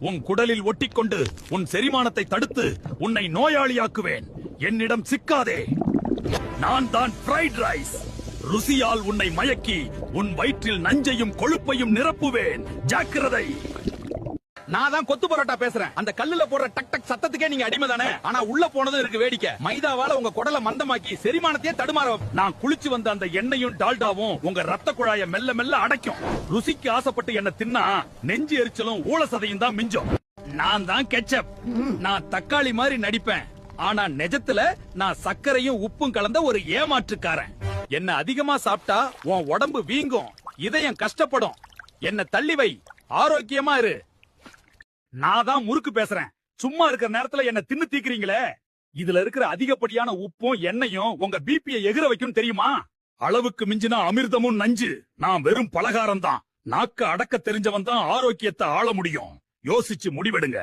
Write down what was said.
உன் குடலில் ஒட்டிக்கொண்டு உன் செரிமானத்தை தடுத்து உன்னை நோயாளியாக்குவேன். என்னிடம் சிக்காதே. நான் தான் ஃப்ரைட் ரைஸ். ருசியால் உன்னை மயக்கி உன் வயிற்றில் நஞ்சையும் கொழுப்பையும் நிரப்புவேன். ஜாக்கிரதை. நான் தான் கொத்து பரோட்டா பேசுறேன். அந்த கல்லுல போடுற டக் டக் சத்தத்துக்கே நீங்க அடிமை தானே? ஆனா உள்ள போனதும் இருக்கு வேடிக்கை. மைதாவால உங்க குடலை மந்தமாக்கி செரிமானத்தையே தடுமாற. நான் குளிச்சு வந்த அந்த எண்ணெயும் டால்டாவும் உங்க ரத்த குழாய மெல்ல மெல்ல அடைக்கும். ருசிக்கு ஆசைப்பட்டு என்ன தின்னா நெஞ்சு எரிச்சலும் ஊழசதையும் தான் மிஞ்சும். நான் தான் கெச்சப். நான் தக்காளி மாதிரி நடிப்பேன். ஆனா நிஜத்துல நான் சர்க்கரையும் உப்பும் கலந்த ஒரு ஏமாற்றுக்காரன். என்ன அதிகமா சாப்பிட்டா உன் உடம்பு வீங்கும், இதயம் கஷ்டப்படும். என்ன தள்ளி வை, ஆரோக்கியமா இரு. நான் தான் முறுக்கு பேசுறேன். சும்மா இருக்கிற நேரத்துல என்ன தின்னு தீக்குறீங்களே. இதுல இருக்கிற அதிகப்படியான உப்பும் எண்ணெயும் உங்க பிபியை எகிர வைக்கும் தெரியுமா? அளவுக்கு மிஞ்சினா அமிர்தமும் நஞ்சு. நான் வெறும் பலகாரம் தான். நாக்க அடக்க தெரிஞ்சவன் தான் ஆரோக்கியத்தை ஆள முடியும். யோசிச்சு முடிவெடுங்க.